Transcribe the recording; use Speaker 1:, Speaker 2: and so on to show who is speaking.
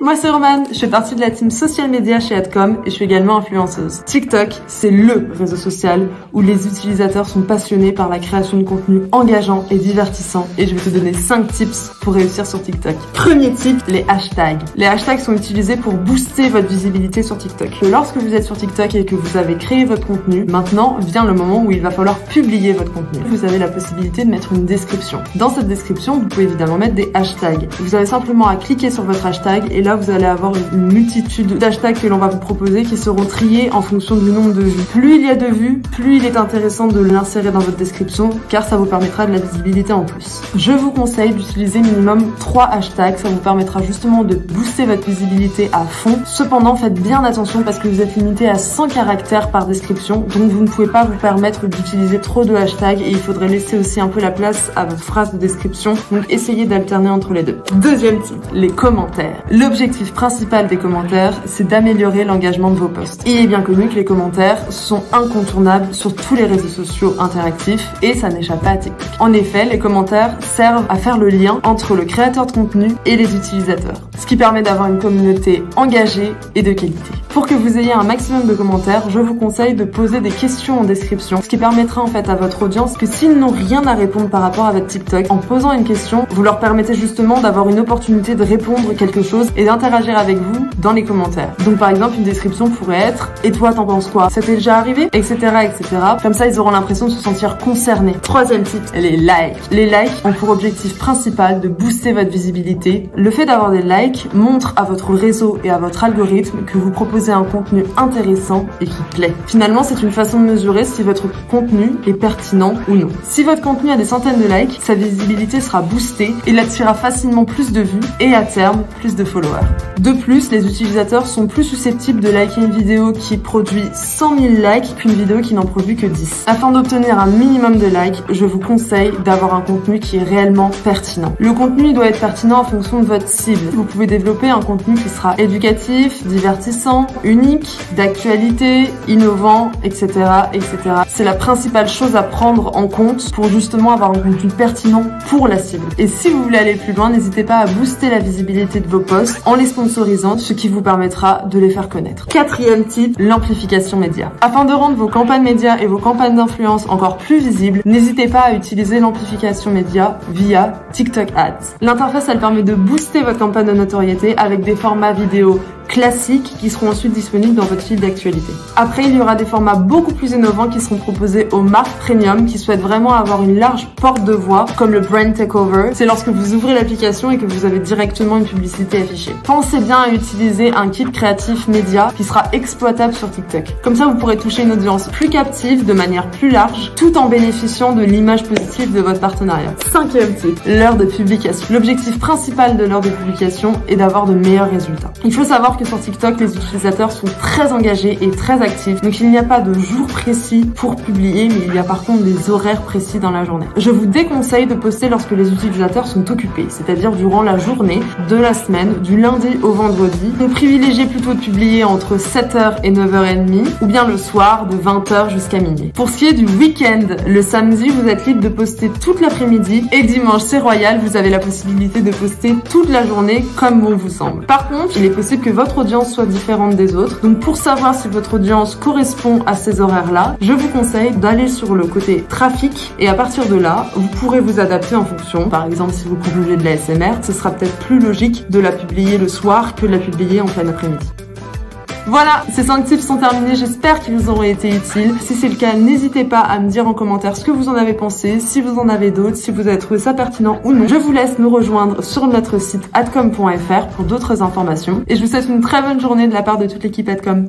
Speaker 1: Moi c'est Romane, je fais partie de la team social media chez Adcom et je suis également influenceuse. TikTok, c'est LE réseau social où les utilisateurs sont passionnés par la création de contenu engageant et divertissant et je vais te donner 5 tips pour réussir sur TikTok. Premier tip, les hashtags. Les hashtags sont utilisés pour booster votre visibilité sur TikTok. Lorsque vous êtes sur TikTok et que vous avez créé votre contenu, maintenant vient le moment où il va falloir publier votre contenu. Vous avez la possibilité de mettre une description. Dans cette description, vous pouvez évidemment mettre des hashtags. Vous avez simplement à cliquer sur votre hashtag et là vous allez avoir une multitude d'hashtags que l'on va vous proposer qui seront triés en fonction du nombre de vues. Plus il y a de vues, plus il est intéressant de l'insérer dans votre description car ça vous permettra de la visibilité en plus. Je vous conseille d'utiliser minimum 3 hashtags, ça vous permettra justement de booster votre visibilité à fond. Cependant, faites bien attention parce que vous êtes limité à 100 caractères par description, donc vous ne pouvez pas vous permettre d'utiliser trop de hashtags et il faudrait laisser aussi un peu la place à votre phrase de description, donc essayez d'alterner entre les deux. Deuxième type, les commentaires. L'objectif principal des commentaires, c'est d'améliorer l'engagement de vos posts. Il est bien connu que les commentaires sont incontournables sur tous les réseaux sociaux interactifs et ça n'échappe pas à TikTok. En effet, les commentaires servent à faire le lien entre le créateur de contenu et les utilisateurs, ce qui permet d'avoir une communauté engagée et de qualité. Pour que vous ayez un maximum de commentaires, je vous conseille de poser des questions en description, ce qui permettra en fait à votre audience que s'ils n'ont rien à répondre par rapport à votre TikTok, en posant une question, vous leur permettez justement d'avoir une opportunité de répondre quelque chose et d'interagir avec vous dans les commentaires. Donc par exemple, une description pourrait être « Et toi, t'en penses quoi ? Ça t'est déjà arrivé ?» etc. etc. Comme ça, ils auront l'impression de se sentir concernés. Troisième type, les likes. Les likes ont pour objectif principal de booster votre visibilité. Le fait d'avoir des likes montre à votre réseau et à votre algorithme que vous proposez un contenu intéressant et qui plaît. Finalement, c'est une façon de mesurer si votre contenu est pertinent ou non. Si votre contenu a des centaines de likes, sa visibilité sera boostée et il attirera facilement plus de vues et à terme, plus de followers. De plus, les utilisateurs sont plus susceptibles de liker une vidéo qui produit 100 000 likes qu'une vidéo qui n'en produit que 10. Afin d'obtenir un minimum de likes, je vous conseille d'avoir un contenu qui est réellement pertinent. Le contenu doit être pertinent en fonction de votre cible. Vous pouvez développer un contenu qui sera éducatif, divertissant, unique, d'actualité, innovant, etc., etc. C'est la principale chose à prendre en compte pour justement avoir un contenu pertinent pour la cible. Et si vous voulez aller plus loin, n'hésitez pas à booster la visibilité de vos posts en les sponsorisant, ce qui vous permettra de les faire connaître. Quatrième type, l'amplification média. Afin de rendre vos campagnes médias et vos campagnes d'influence encore plus visibles, n'hésitez pas à utiliser l'amplification média via TikTok Ads. L'interface, elle permet de booster votre campagne de notoriété avec des formats vidéo classiques qui seront ensuite disponibles dans votre fil d'actualité. Après, il y aura des formats beaucoup plus innovants qui seront proposés aux marques premium qui souhaitent vraiment avoir une large porte de voix, comme le brand takeover. C'est lorsque vous ouvrez l'application et que vous avez directement une publicité affichée. Pensez bien à utiliser un kit créatif média qui sera exploitable sur TikTok. Comme ça, vous pourrez toucher une audience plus captive de manière plus large, tout en bénéficiant de l'image positive de votre partenariat. Cinquième type, l'heure de publication. L'objectif principal de l'heure de publication est d'avoir de meilleurs résultats. Il faut savoir que sur TikTok, les utilisateurs sont très engagés et très actifs. Donc il n'y a pas de jour précis pour publier, mais il y a par contre des horaires précis dans la journée. Je vous déconseille de poster lorsque les utilisateurs sont occupés, c'est-à-dire durant la journée de la semaine, du lundi au vendredi. Donc privilégiez plutôt de publier entre 7h et 9h30 ou bien le soir de 20h jusqu'à minuit. Pour ce qui est du week-end, le samedi, vous êtes libre de poster toute l'après-midi et dimanche, c'est royal, vous avez la possibilité de poster toute la journée comme bon vous semble. Par contre, il est possible que votre audience soit différente des autres. Donc pour savoir si votre audience correspond à ces horaires-là, je vous conseille d'aller sur le côté trafic et à partir de là, vous pourrez vous adapter en fonction. Par exemple, si vous proposez de la SMR, ce sera peut-être plus logique de la publier le soir que de la publier en plein après-midi. Voilà, ces 5 tips sont terminés, j'espère qu'ils vous auront été utiles. Si c'est le cas, n'hésitez pas à me dire en commentaire ce que vous en avez pensé, si vous en avez d'autres, si vous avez trouvé ça pertinent ou non. Je vous laisse nous rejoindre sur notre site adcom.fr pour d'autres informations et je vous souhaite une très bonne journée de la part de toute l'équipe Adcom.